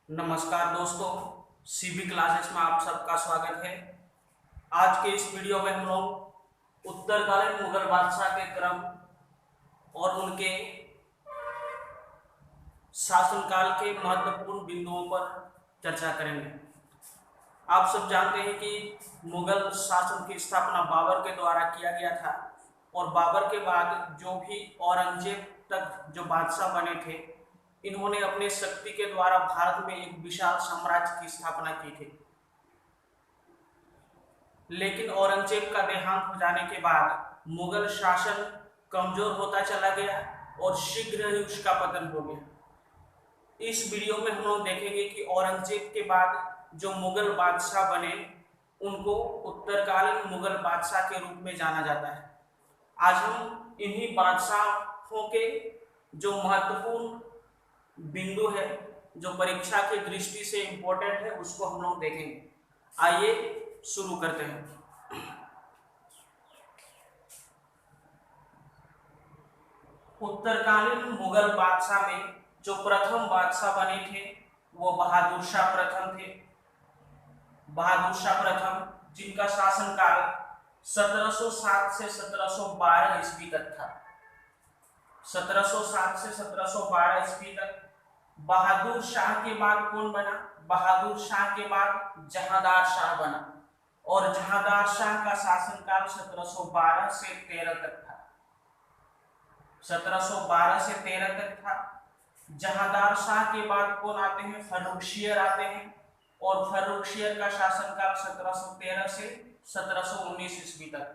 नमस्कार दोस्तों, CB classes में आप सबका स्वागत है। आज के इस वीडियो में हम लोग उत्तरकालीन मुगल बादशाह के क्रम और उनके शासनकाल के महत्वपूर्ण बिंदुओं पर चर्चा करेंगे। आप सब जानते हैं कि मुगल शासन की स्थापना बाबर के द्वारा किया गया था और बाबर के बाद जो भी औरंगजेब तक जो बादशाह बने थे, इन्होंने अपने शक्ति के द्वारा भारत में एक विशाल साम्राज्य की स्थापना की थी। लेकिन औरंगजेब का देहांत हो जाने के बाद मुगल शासन कमजोर होता चला गया और शीघ्र ही उसका पतन हो गया। इस वीडियो में हम लोग देखेंगे कि औरंगजेब के बाद जो मुगल बादशाह बने, उनको उत्तरकालीन मुगल बादशाह के रूप में जाना जाता है। आज हम इन्हीं बादशाहों के जो महत्वपूर्ण बिंदु है, जो परीक्षा की दृष्टि से इंपॉर्टेंट है, उसको हम लोग देखेंगे। आइए शुरू करते हैं। उत्तरकालीन मुगल बादशाह में जो प्रथम बादशाह बने थे वो बहादुर शाह प्रथम थे। बहादुर शाह प्रथम, जिनका शासनकाल 1707 से 1712 ईस्वी तक था। 1707 से 1712 ईस्वी तक। बहादुर शाह के बाद कौन बना? बहादुर शाह के बाद जहांदार शाह बना और जहांदार शाह का शासनकाल 1712 से 13 तक था। 1712 से 13 तक था। जहांदार शाह के बाद कौन आते हैं? फर्रुखशियर आते हैं और फर्रुखशियर का शासनकाल 1713 से 1719 ईस्वी तक।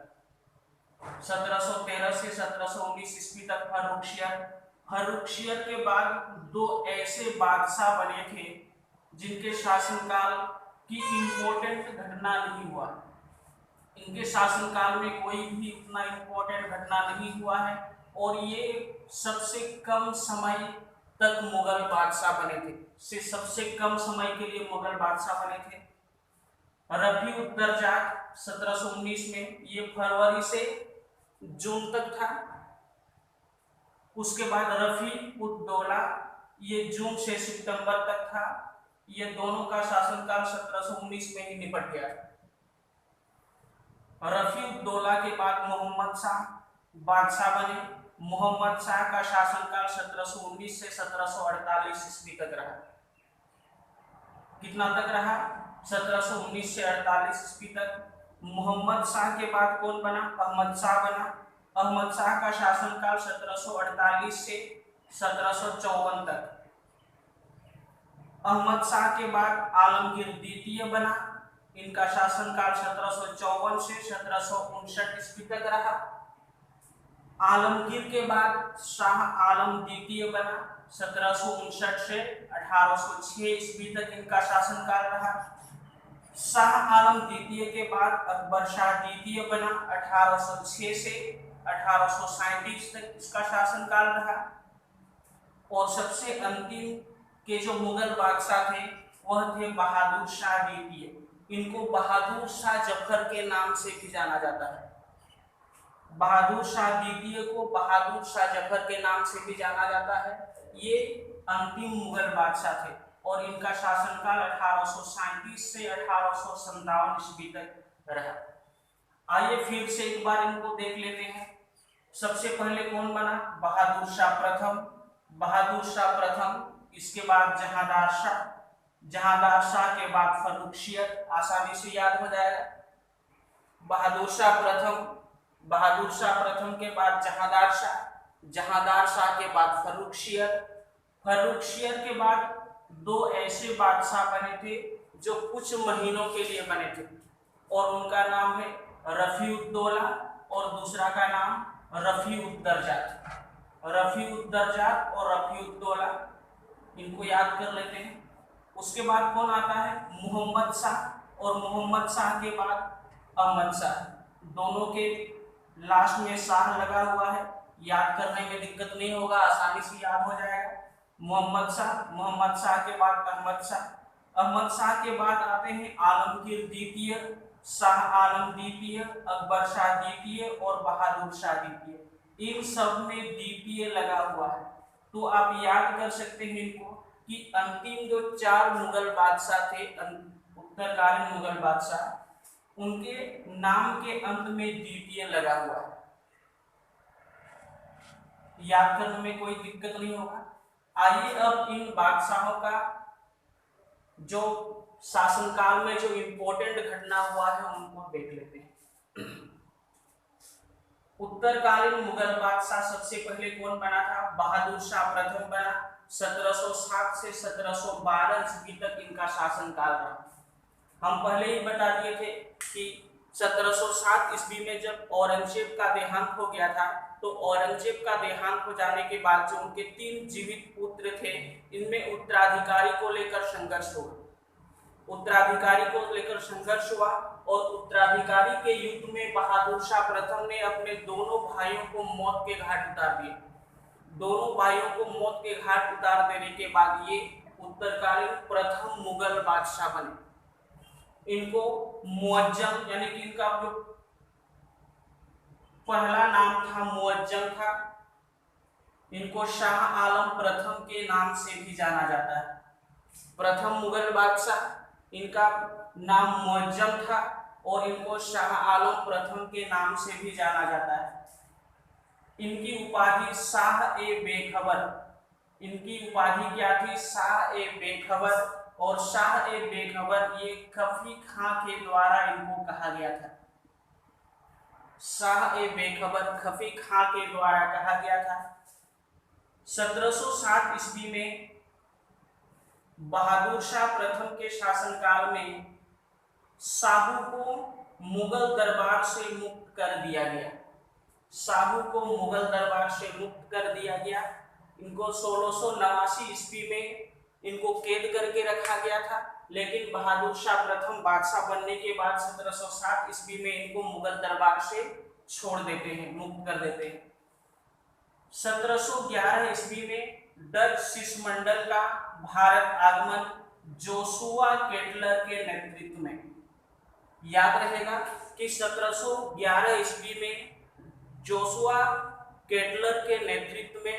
1713 से 1719 ईस्वी तक फर्रुखशियर। फर्रुखशियर के बाद दो ऐसे बादशाह बने थे जिनके शासनकाल की इंपॉर्टेंट घटना नहीं हुआ। इनके शासनकाल में कोई भी उतना इंपॉर्टेंट घटना नहीं हुआ है और ये सबसे कम समय तक मुगल बादशाह बने थे। सबसे कम समय के लिए मुगल बादशाह बने थे। रफी उद्दरजात 1719 में, ये फरवरी से जून तक था। उसके बाद रफी उद्दौला, ये जून से सितंबर तक था। ये दोनों का शासनकाल 1719 में ही निपट गया। रफी उद्दौला के बाद मोहम्मद शाह बादशाह बने। मोहम्मद शाह का शासनकाल 1719 से 1748 ईस्वी तक रहा। कितना तक रहा? 1719 से 48 ईस्वी तक। मोहम्मद शाह के बाद कौन बना? अहमद शाह बना। अहमद शाह का शासनकाल 1748 से 1754 तक। अहमद शाह के बाद आलमगीर द्वितीय बना। इनका शासनकाल 1754 से 1759 ईस्वी तक रहा। आलमगीर के बाद शाह आलम द्वितीय बना। 1759 से 1806 ईस्वी तक इनका शासनकाल रहा। शाह आलम द्वितीय के बाद अकबर शाह द्वितीय बना। 1806 से 1837 तक इसका शासनकाल रहा। और सबसे अंतिम के जो मुगल बादशाह थे वह थे बहादुर शाह द्वितीय। इनको बहादुर शाह जफर के नाम से भी जाना जाता है। बहादुर शाह द्वितीय को बहादुर शाह जफर के नाम से भी जाना जाता है। ये अंतिम मुगल बादशाह थे और इनका शासनकाल 1837 से 1857 ईस्वी तक रहा। आइए फिर से एक बार इनको देख लेते हैं। सबसे पहले कौन बना? बहादुर शाह प्रथम। बहादुर शाह प्रथम, इसके बाद जहांदार शाह। जहांदार शाह के बाद फर्रुखशियर, आसानी से याद हो जाएगा। बहादुर शाह प्रथम, बहादुर शाह प्रथम के बाद जहांदार शाह। जहांदार शाह के बाद फर्रुखशियर। फर्रुखशियर के बाद दो ऐसे बादशाह बने थे जो कुछ महीनों के लिए बने थे और उनका नाम है रफी उद्दौला और दूसरा का नाम रफी उद्दरजात। रफी उद्दरजात और रफी उद्दौला, इनको याद कर लेते हैं। उसके बाद कौन आता है? मोहम्मद शाह और मोहम्मद शाह के बाद अहमद शाह। दोनों के लास्ट में शाह लगा हुआ है, याद करने में दिक्कत नहीं होगा, आसानी से याद हो जाएगा। मोहम्मद शाह, मोहम्मद शाह के बाद अहमद शाह। अहमद शाह के बाद आते हैं आलमगीर द्वितीय, शाह आलम द्वितीय, अकबर शाह द्वितीय और बहादुर शाह द्वितीय। इन सब में द्वितीय लगा हुआ है तो आप याद कर सकते हैं इनको कि अंतिम जो 4 मुगल बादशाह थे, उत्तरकालीन मुगल बादशाह, उनके नाम के अंत में द्वितीय लगा हुआ है। याद करने में कोई दिक्कत नहीं होगा। आइए अब इन बादशाहों का जो शासनकाल में जो इंपॉर्टेंट घटना हुआ है उनको देख लेते हैं। उत्तरकालीन मुगल बादशाह सबसे पहले कौन बना था? बहादुर शाह प्रथम बना। 1707 से 1712 ईस्वी तक इनका शासनकाल रहा। हम पहले ही बता दिए थे कि 1707 ईस्वी में जब औरंगजेब का देहांत हो गया था, तो औरंगजेब का देहांत हो जाने के बाद जो उनके 3 जीवित पुत्र थे, इनमें उत्तराधिकारी को लेकर संघर्ष हुआ। उत्तराधिकारी को लेकर संघर्ष हुआ और उत्तराधिकारी के युद्ध में बहादुर शाह प्रथम ने अपने दोनों भाइयों को मौत के घाट उतार दिया। दोनों भाइयों को मौत के घाट उतार देने के बाद ये उत्तरकालीन प्रथम मुगल बादशाह बने। इनको मुअज्जम यानी कि इनका जो पहला नाम था मुअज्जम था, इनको शाह आलम प्रथम के नाम से भी जाना जाता है। प्रथम मुगल बादशाह, इनका नाम मुअज्जम था और इनको शाह आलम प्रथम के नाम से भी जाना जाता है। इनकी उपाधि शाह ए बेखबर, इनकी उपाधि क्या थी? शाह ए बेखबर। और शाह ए बेखबर ये खफी खां के द्वारा इनको कहा गया था। शाह ए बेखबर खफी खां के द्वारा कहा गया था। 1707 ईस्वी में बहादुर शाह प्रथम के शासनकाल में शाहू को मुगल दरबार से मुक्त कर दिया गया। शाहू को मुगल दरबार से मुक्त कर दिया गया। इनको 1689 ईस्वी में इनको कैद करके रखा गया था, लेकिन बहादुर शाह प्रथम बादशाह बनने के बाद 1707 ईस्वी में इनको मुगल दरबार से छोड़ देते हैं, मुक्त कर देते हैं। 1711 ईस्वी में डच शिष्टमंडल का भारत आगमन जोशुआ केटलर के नेतृत्व में। याद रहेगा कि 1711 ईस्वी में जोशुआ केटलर के नेतृत्व में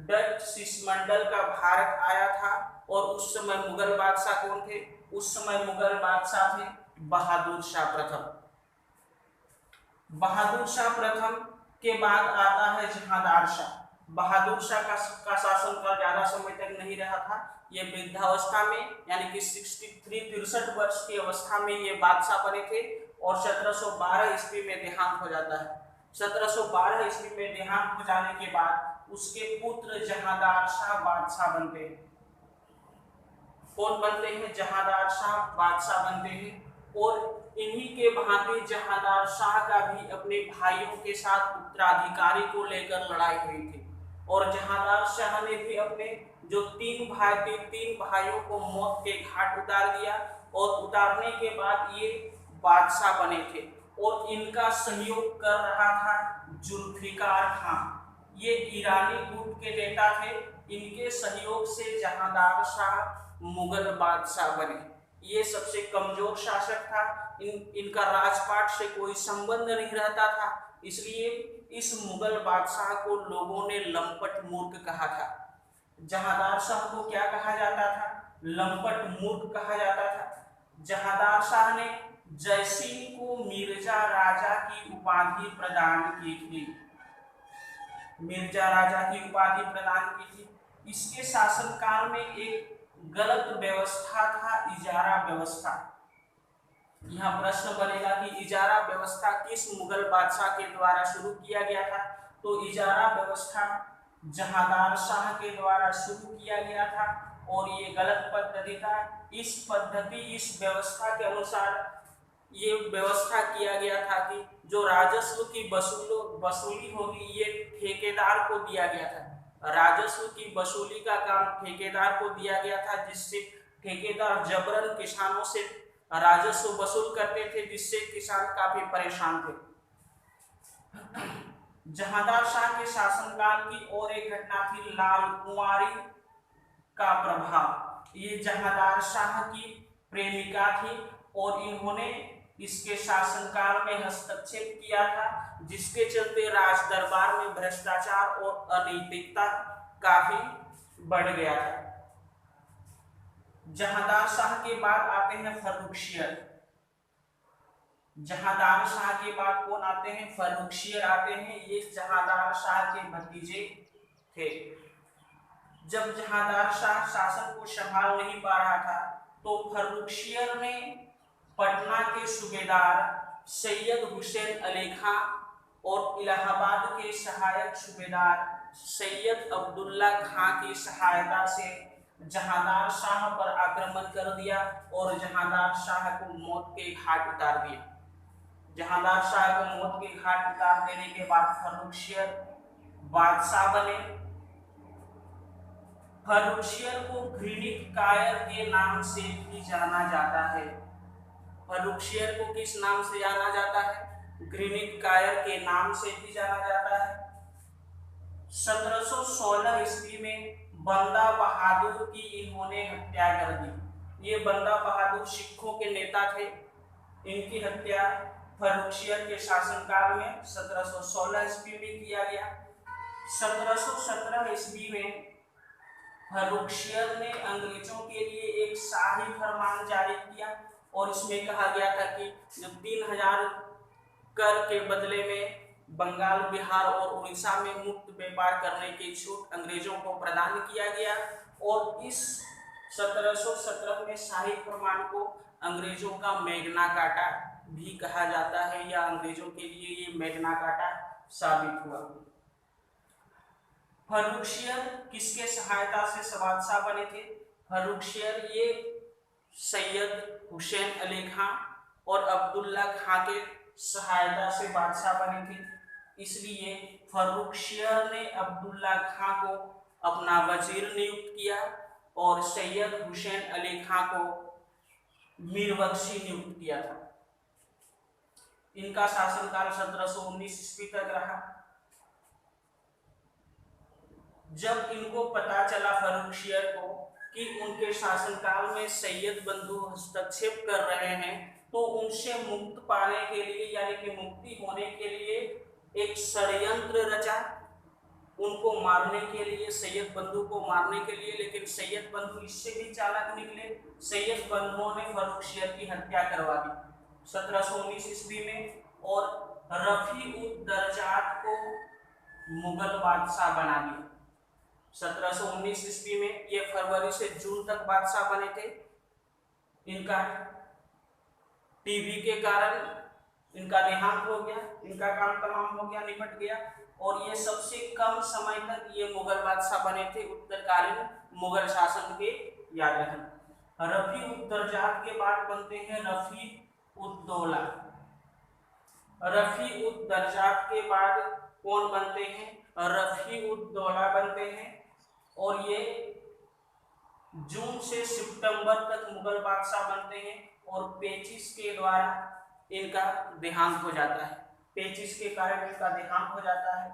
डच शिष्टमंडल का भारत आया था और उस समय मुगल बादशाह कौन थे? उस समय मुगल बादशाह थे बहादुर शाह प्रथम। बहादुर शाह प्रथम के बाद आता है जहांदार शाह। बहादुर शाह का शासनकाल ज्यादा समय तक नहीं रहा था। ये वृद्धावस्था में यानी कि 63 वर्ष की अवस्था में ये बादशाह बने थे और 1712 ईस्वी में देहांत हो जाता है। 1712 ईस्वी में देहांत हो जाने के बाद उसके पुत्र जहांदार शाह बादशाह बनते हैं। कौन बनते हैं? जहांदार शाह बादशाह बनते हैं। और इन्हीं के भांति जहांदार शाह का भी अपने भाइयों के साथ उत्तराधिकारी को लेकर लड़ाई हुई थी और जहांदार शाह ने भी अपने जो 3 भाई थे, 3 भाइयों को मौत के घाट उतार दिया और उतारने के बाद ये बादशाह बने थे। और इनका सहयोग कर रहा था जुल्फिकार खां। ये ईरानी गुट के नेता थे। इनके सहयोग से जहांदार शाह मुगल बादशाह बने। ये सबसे कमजोर शासक था। इनका राजपाट से कोई संबंध नहीं रहता था, इसलिए इस मुगल बादशाह को लोगों ने लंपट मूर्ख कहा था। जहांदार शाह को क्या कहा जाता था? लंपट मूर्ख कहा जाता था। जहांदार शाह ने जयसिंह को मिर्जा राजा की उपाधि प्रदान की थी। मिर्जा राजा की उपाधि प्रदान की थी। इसके शासनकाल में एक गलत व्यवस्था था, इजारा व्यवस्था। यहाँ प्रश्न बनेगा कि इजारा व्यवस्था किस मुगल बादशाह के द्वारा शुरू किया गया था? तो इजारा व्यवस्था जहांदार शाह के द्वारा शुरू किया गया था और ये गलत पद्धति था। इस व्यवस्था के अनुसार ये व्यवस्था किया गया था कि जो राजस्व की वसूली होगी ये ठेकेदार को दिया गया था। राजस्व की वसूली का काम ठेकेदार को दिया गया था, जिससे ठेकेदार जबरन किसानों से राजस्व वसूल करते थे, जिससे किसान काफी परेशान थे। जहांदार शाह के शासनकाल की और एक घटना थी लाल कुंवारी का प्रभाव। ये जहांदार शाह की प्रेमिका थी और इन्होंने इसके शासनकाल में हस्तक्षेप किया था, जिसके चलते राज दरबार में भ्रष्टाचार और अनैतिकता काफी बढ़ गया था। जहांदार शाह के बाद आते हैं फर्रुखशियर। जहांदार शाह के बाद कौन आते हैं? फर्रुखशियर आते हैं। ये जहांदार शाह के भतीजे थे। जब जहांदार शाह शासन को संभाल नहीं पा रहा था तो फर्रुखशियर ने पटना के सूबेदार सैयद हुसैन अली खां और इलाहाबाद के सहायक सूबेदार सैयद अब्दुल्ला खां की सहायता से जहांदार शाह पर आक्रमण कर दिया और जहांदार शाह को मौत के घाट उतार दिया। जहांदार शाह को मौत के घाट उतार देने के बाद फर्रुखशियर बादशाह बने। फर्रुखशियर को घृणित कायर के नाम से भी जाना जाता है। फर्रुखशियर को किस नाम से जाना जाता है? घृणित कायर के नाम से भी जाना जाता है। 1716 ईस्वी में बंदा बहादुर की इन्होंने हत्या कर दी। ये बंदा बहादुर सिखों के नेता थे। इनकी हत्या फर्रुखशियर के शासनकाल में 1716 ईस्वी में किया गया। 1717 ईस्वी में फर्रुखशियर ने अंग्रेजों के लिए एक शाही फरमान जारी किया और इसमें कहा गया था कि जो 3000 कर के बदले में बंगाल, बिहार और उड़ीसा में मुक्त व्यापार करने की छूट अंग्रेजों को प्रदान किया गया। और इस 1717 में शाही फरमान को अंग्रेजों का मैग्ना कार्टा भी कहा जाता है, या अंग्रेजों के लिए ये मैग्ना कार्टा साबित हुआ। फर्रुखशियर किसके सहायता से बादशाह बने थे? फर्रुखशियर ये सैयद हुसैन अली खां और अब्दुल्ला खां के सहायता से बादशाह बने थे। इसलिए फर्रुखशियर ने अब्दुल्ला खां को अपना वजीर नियुक्त किया और सैयद हुसैन अली खां को मीरबख्शी नियुक्त किया था। इनका शासनकाल 1719 ईस्वी तक रहा। जब इनको पता चला फर्रुखशियर को कि उनके शासनकाल में सैयद बंधु हस्तक्षेप कर रहे हैं, तो उनसे मुक्त पाने के लिए, यानी कि मुक्ति होने के लिए एक षड्यंत्र रचा उनको मारने के लिए, सैयद बंधु को मारने के लिए। लेकिन सैयद बंधु इससे भी चालाक निकले। सैयद बंधुओं ने फर्रुखशियर की हत्या करवा दी 1719 ईस्वी में और रफी उद दर्जात को मुगल बादशाह बना दिया। 1719 ईस्वी में ये फरवरी से जून तक बादशाह बने थे। इनका टीबी के कारण इनका देहांत हो गया, इनका काम तमाम हो गया, निपट गया। और ये सबसे कम समय तक ये मुगल बादशाह बने थे उत्तरकालीन मुगल शासन के याद रखना। रफी उद दर्जात के बाद बनते हैं रफी उद दौला। रफी उद दर्जात के बाद कौन बनते हैं? रफी उद दौला बनते हैं। और ये जून से सितंबर तक मुगल बादशाह बनते हैं और पेचिश के द्वारा इनका देहांत हो जाता है। पेचिश के कारण इनका देहांत हो जाता है।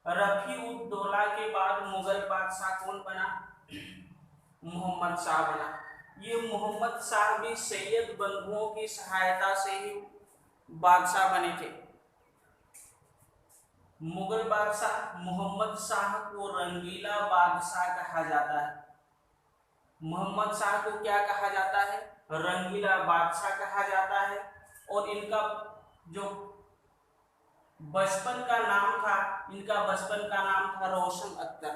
रफी उद दौला के बाद मुगल बादशाह कौन बना? मोहम्मद शाह बना। ये मोहम्मद शाह भी सैयद बंधुओं की सहायता से ही बादशाह बने थे। मुगल बादशाह मोहम्मद शाह को रंगीला बादशाह कहा जाता है। मोहम्मद शाह को क्या कहा जाता है? रंगीला बादशाह कहा जाता है। और इनका जो बचपन का नाम था, इनका बचपन का नाम था रोशन अख्तर।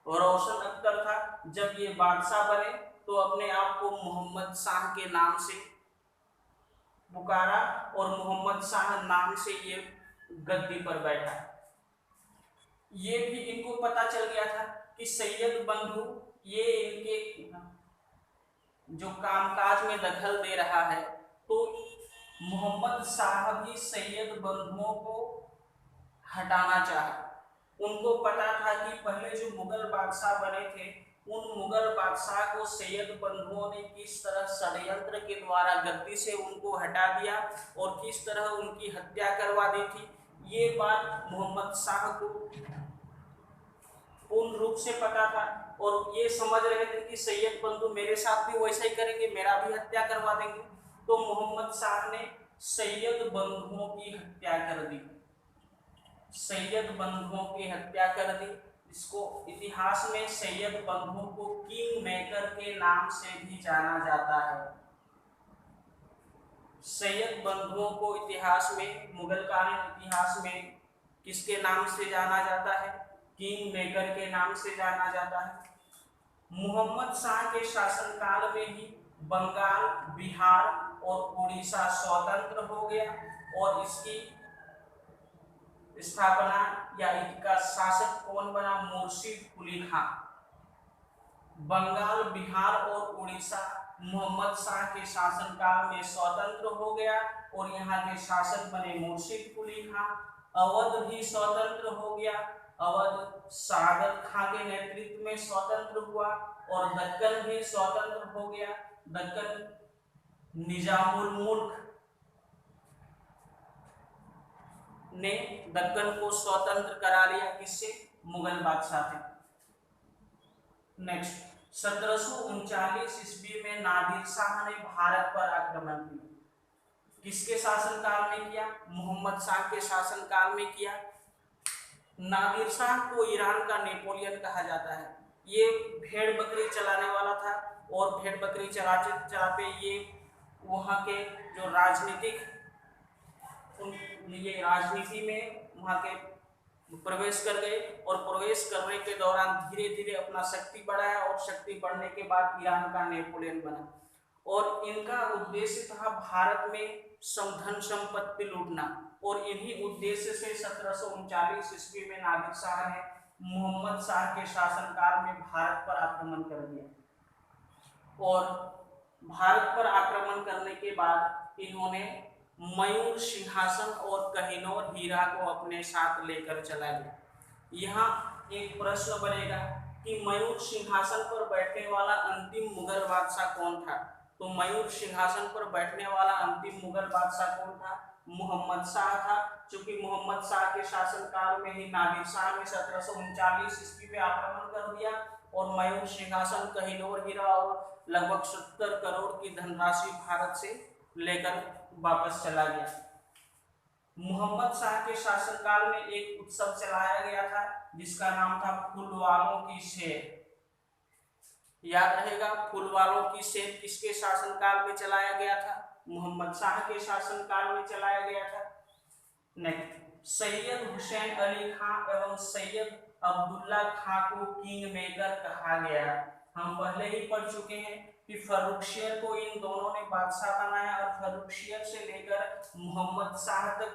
रोशन अख्तर था। जब ये बादशाह बने तो अपने आप को मोहम्मद शाह के नाम से पुकारा और मोहम्मद शाह नाम से ये गद्दी पर बैठा। ये भी इनको पता चल गया था कि सैयद बंधु ये इनके जो कामकाज में दखल दे रहा है, तो मोहम्मद शाह भी सैयद बंधुओं को हटाना चाहा। उनको पता था कि पहले जो मुगल बादशाह बने थे, उन मुगल बादशाह को सैयद बंधुओं ने किस तरह षड्यंत्र के द्वारा गद्दी से उनको हटा दिया और किस तरह उनकी हत्या करवा दी थी। ये बात मोहम्मद शाह को पूर्ण रूप से पता था और ये समझ रहे थे कि सैयद बंधु मेरे साथ भी वैसा ही करेंगे, मेरा भी हत्या करवा देंगे। तो मोहम्मद शाह ने सैयद बंधुओं की हत्या कर दी। सैयद बंधुओं की हत्या कर दी। इसको इतिहास में सैयद बंधुओं को किंग मेकर के नाम से भी जाना जाता है। सैयद बंधुओं को इतिहास में, मुगल कालीन इतिहास में किसके नाम से जाना जाता है? किंग मेकर के नाम से जाना जाता है। मोहम्मद शाह के शासनकाल में ही बंगाल, बिहार और उड़ीसा स्वतंत्र हो गया और इसकी स्थापना या इनका शासक कौन बना? मुर्शिद कुली खां। बंगाल, बिहार और उड़ीसा मोहम्मद शाह के शासनकाल में स्वतंत्र हो गया और यहाँ के शासक बने मुर्शिद कुली खां। अवध भी स्वतंत्र हो गया, अवध सादत खां के नेतृत्व में स्वतंत्र हुआ और दक्कन भी स्वतंत्र हो गया। दक्कन निजामुल मुल्क ने दक्कन को स्वतंत्र करा लिया, किससे? मुगल बादशाह थे। नेक्स्ट, 1739 ईस्वी में नादिर शाह ने भारत पर आक्रमण किया। किसके शासनकाल में किया? मोहम्मद शाह के शासनकाल में किया। नादिर शाह को ईरान का नेपोलियन कहा जाता है। ये भेड़ बकरी चलाने वाला था और भेड़ बकरी चलाते ये वहाँ के जो राजनीति में वहाँ के प्रवेश कर गए और प्रवेश करने के दौरान धीरे धीरे अपना शक्ति बढ़ाया और शक्ति बढ़ने के बाद ईरान का नेपोलियन बना और इनका उद्देश्य था भारत में धन संपत्ति लूटना और इन्हीं उद्देश्य से 1739 ईस्वी में नादिर शाह ने मोहम्मद शाह के शासनकाल में भारत पर आक्रमण कर दिया और भारत पर आक्रमण करने के बाद इन्होंने मयूर सिंहासन और कहिनौर हीरा को अपने साथ लेकर चला गया। यहाँ एक प्रश्न बनेगा कि मयूर सिंहासन पर बैठने वाला अंतिम मुगल बादशाह कौन था? तो मयूर सिंहासन पर बैठने वाला अंतिम मुगल बादशाह कौन था? मोहम्मद शाह था। चूंकि मोहम्मद शाह के शासनकाल में ही नादिर शाह ने 1739 ईस्वी में आक्रमण कर दिया और मयूर सिंहासन, कहिनौर हीरा और लगभग 70 करोड़ की धनराशि भारत से लेकर वापस चला गया। मोहम्मद शाह के शासनकाल में एक उत्सव चलाया गया था जिसका नाम था फूलवालों की सैर। याद रहेगा, फूलवालों की सैर किसके शासनकाल में चलाया गया था? मोहम्मद शाह के शासनकाल में चलाया गया था। नेक्स्ट, सैयद हुसैन अली खां एवं सैयद अब्दुल्ला खां को किंग मेकर कहा गया। हम पहले ही पढ़ चुके हैं कि फर्रुखशियर को इन दोनों ने बादशाह बनाया और फर्रुखशियर से लेकर मोहम्मद शाह तक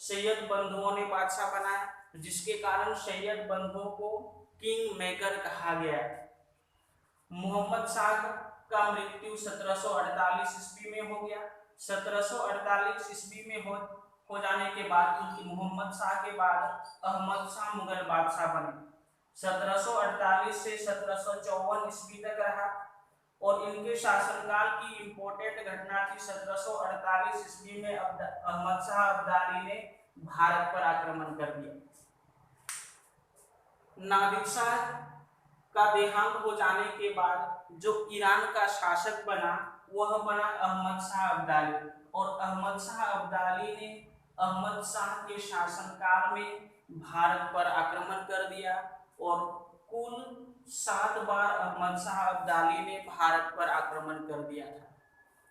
सैयद बंधुओं ने बादशाह बनाया, जिसके कारण सैयद बंधुओं को किंग मेकर कहा गया। मोहम्मद शाह का मृत्यु 1748 ईस्वी में हो गया। 1748 ईस्वी में हो जाने के बाद उनकी मोहम्मद शाह के बाद अहमद शाह मुगल बादशाह बने। 1748 से 1754 ईस्वी तक रहा और इनके शासनकाल की इम्पोर्टेंट घटना थी 1748 ईस्वी में अहमद शाह अब्दाली ने भारत पर आक्रमण कर दिया। नादिर शाह का देहांत हो जाने के बाद जो ईरान का शासक बना वह बना अहमद शाह अब्दाली और अहमद शाह अब्दाली ने अहमद शाह के शासनकाल में भारत पर आक्रमण कर दिया और कुल 7 बार अहमद शाह अब्दाली ने भारत पर आक्रमण कर दिया था।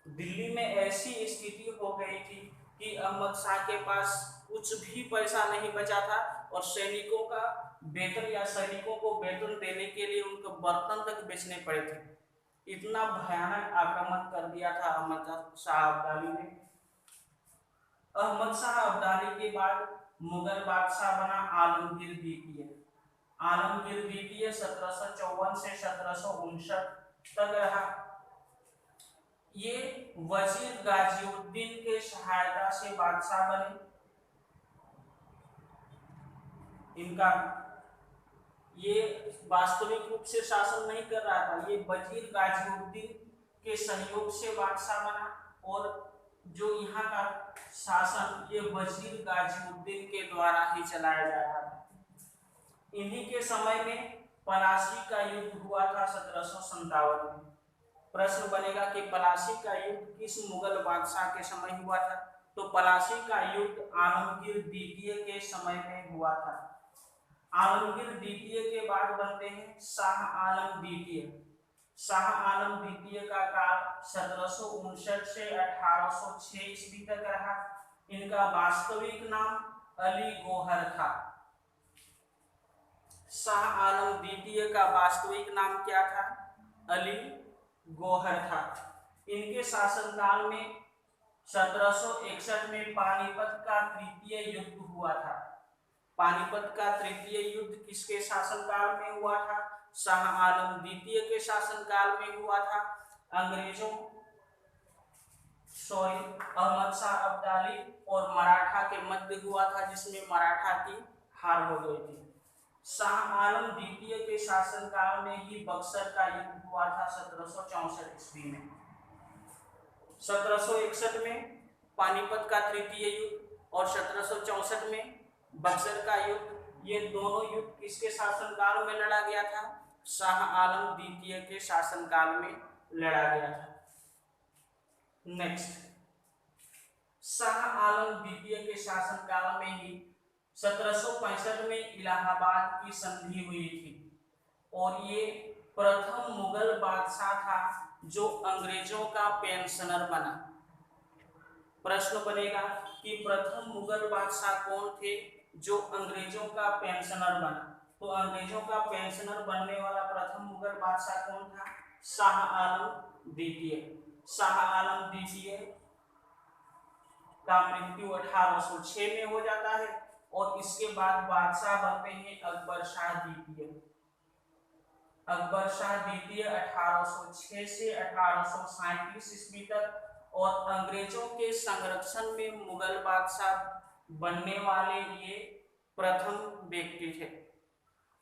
दिल्ली में ऐसी स्थिति हो गई थी कि अहमद शाह के पास कुछ भी पैसा नहीं बचा था और सैनिकों का वेतन या सैनिकों को वेतन देने के लिए उनको बर्तन तक बेचने पड़े थे। इतना भयानक आक्रमण कर दिया था अहमद शाह अब्दाली ने। अहमद शाह अब्दाली के बाद मुगल बादशाह बना आलमगीर द्वितीय। आलमगीर द्वितीय 1754 से 1759 तक रहा। ये वजीर गाजिउद्दीन के सहायता से बादशाह बने। इनका ये वास्तविक रूप से शासन नहीं कर रहा था, ये वजीर गाजिउद्दीन के सहयोग से बादशाह बना और जो यहाँ का शासन ये वजीर गाजिउद्दीन के द्वारा ही चलाया जा रहा था। इन्हीं के समय में पलासी का युद्ध हुआ था 1757 में। प्रश्न बनेगा कि पलासी का युद्ध किस मुगल बादशाह के समय हुआ था? तो पलासी का युद्ध आलमगीर द्वितीय के समय में हुआ था। आलमगीर द्वितीय के बाद बनते हैं शाह आलम द्वितीय। शाह आलम द्वितीय का काल 1759 से 1806 ईस्वी तक रहा। इनका वास्तविक नाम अली गौहर था। शाह आलम द्वितीय का वास्तविक नाम क्या था? अली गौहर था। इनके शासनकाल में 1761 में पानीपत का तृतीय युद्ध हुआ था। पानीपत का तृतीय युद्ध किसके शासनकाल में हुआ था? शाह आलम द्वितीय के शासनकाल में हुआ था। अहमद शाह अब्दाली और मराठा के मध्य हुआ था, जिसमें मराठा की हार हो गई थी। शाह आलम द्वितीय के शासनकाल में ही बक्सर का युद्ध हुआ था 1764 ईस्वी में। 1761 में पानीपत का तृतीय युद्ध और 1764 में बक्सर का युद्ध, ये दोनों युद्ध किसके शासनकाल में लड़ा गया था? शाह आलम द्वितीय के शासनकाल में लड़ा गया था। नेक्स्ट, शाह आलम द्वितीय के शासनकाल में ही 1765 में इलाहाबाद की संधि हुई थी और ये प्रथम मुगल बादशाह था जो अंग्रेजों का पेंशनर बना। प्रश्न बनेगा कि प्रथम मुगल बादशाह कौन थे जो अंग्रेजों का पेंशनर बना? तो अंग्रेजों का पेंशनर बनने वाला प्रथम मुगल बादशाह कौन था? शाह आलम द्वितीय। शाह आलम द्वितीय का मृत्यु 1806 में हो जाता है और इसके बाद बादशाह बनते हैं अकबर शाह द्वितीय। अकबर शाह द्वितीय 1806 से 1837 ईस्वी तक, और अंग्रेजों के संरक्षण में मुगल बादशाह बनने वाले ये प्रथम व्यक्ति थे।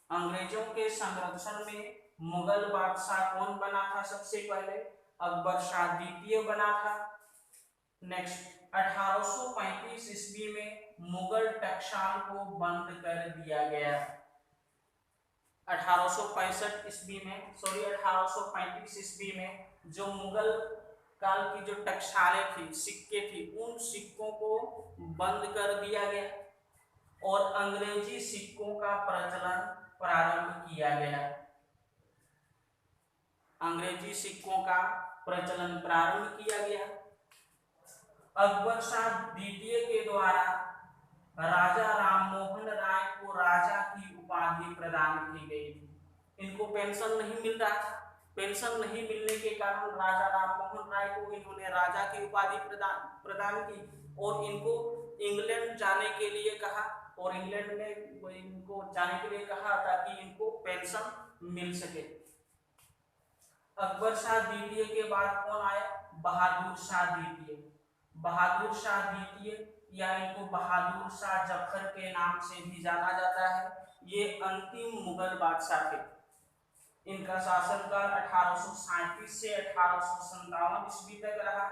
अंग्रेजों के संरक्षण में मुगल बादशाह कौन बना था? सबसे पहले अकबर शाह द्वितीय बना था। नेक्स्ट, 1835 ईस्वी में मुगल टकसाल को बंद कर दिया गया। 1865 ईस्वी में 1835 ईस्वी में जो मुगल काल की जो टकसालें थी, सिक्के थी, उन सिक्कों को बंद कर दिया गया और अंग्रेजी सिक्कों का प्रचलन प्रारंभ किया गया। अंग्रेजी सिक्कों का प्रचलन प्रारंभ किया गया। अकबर शाह द्वितीय के द्वारा राजा राममोहन राय को राजा की उपाधि प्रदान की गई थी। इनको पेंशन नहीं मिल रहा था। पेंशन नहीं मिलने के कारण राजा राममोहन राय को इन्होंने राजा की उपाधि प्रदान की और इनको इंग्लैंड जाने के लिए कहा और इंग्लैंड में इनको जाने के लिए कहा ताकि इनको पेंशन मिल सके। अकबर शाह द्वितीय के बाद कौन आया? बहादुर शाह द्वितीय। बहादुर शाह द्वितीय या इनको बहादुर शाह जफर के नाम से भी जाना जाता है। ये अंतिम मुगल बादशाह थे। इनका शासनकाल 1837 से 1857 ईस्वी तक रहा।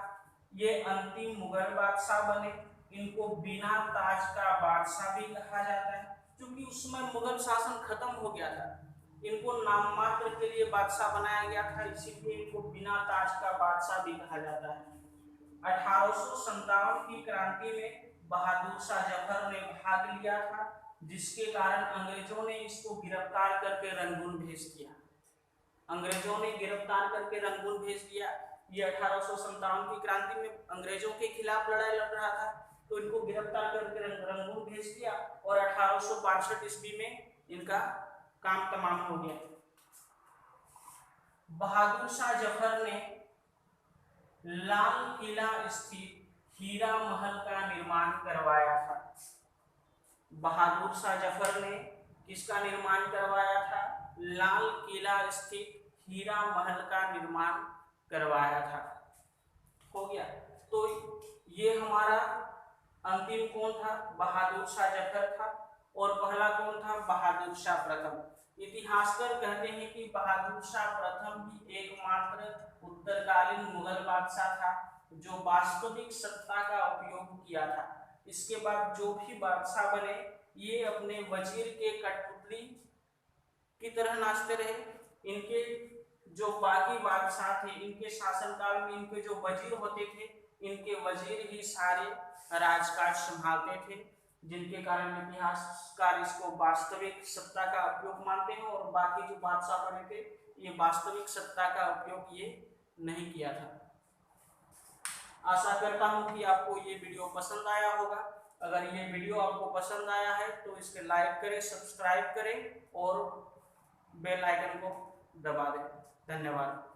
ये अंतिम मुगल बादशाह बने। इनको बिना ताज का बादशाह भी कहा जाता है, क्योंकि उसमें मुगल शासन खत्म हो गया था। इनको नाम मात्र के लिए बादशाह बनाया गया था, इसीलिए इनको बिना ताज का बादशाह भी कहा जाता है। 1857 की क्रांति में बहादुर शाह जफर ने भाग लिया था, जिसके कारण अंग्रेजों ने इसको गिरफ्तार करके रंगून भेज दिया। अंग्रेजों ने गिरफ्तार करके रंगून भेज दिया। ये 1857 की क्रांति में अंग्रेजों के खिलाफ लड़ाई लड़ रहा था, तो इनको गिरफ्तार करके रंगून भेज दिया और 1862 ईस्वी में इनका काम तमाम हो गया। बहादुर शाह जफर ने लाल किला स्थित हीरा महल का निर्माण करवाया था। बहादुर शाह जफर ने किसका निर्माण करवाया था? लाल किला स्थित हीरा महल का निर्माण करवाया था। हो गया। तो ये हमारा अंतिम कौन था? बहादुर शाह जफर था और पहला कौन था? बहादुर शाह प्रथम। इतिहासकार कहते हैं कि बहादुर शाह प्रथम ही एकमात्र उत्तरकालीन मुगल बादशाह था जो वास्तविक सत्ता का उपयोग किया था। इसके बाद जो भी बादशाह बने ये अपने वजीर के कठपुतली की तरह नाचते रहे। इनके जो बाकी बादशाह थे, इनके शासनकाल में इनके जो वजीर होते थे, इनके वजीर ही सारे राजकाज संभालते थे। जिनके कारण इतिहासकार इसको वास्तविक सत्ता का उपयोग मानते हैं, और बाकी जो बादशाह बने थे ये वास्तविक सत्ता का उपयोग ये नहीं किया था। आशा करता हूं कि आपको ये वीडियो पसंद आया होगा। अगर ये वीडियो आपको पसंद आया है तो इसके लाइक करें, सब्सक्राइब करें और बेल आइकन को दबा दें। धन्यवाद।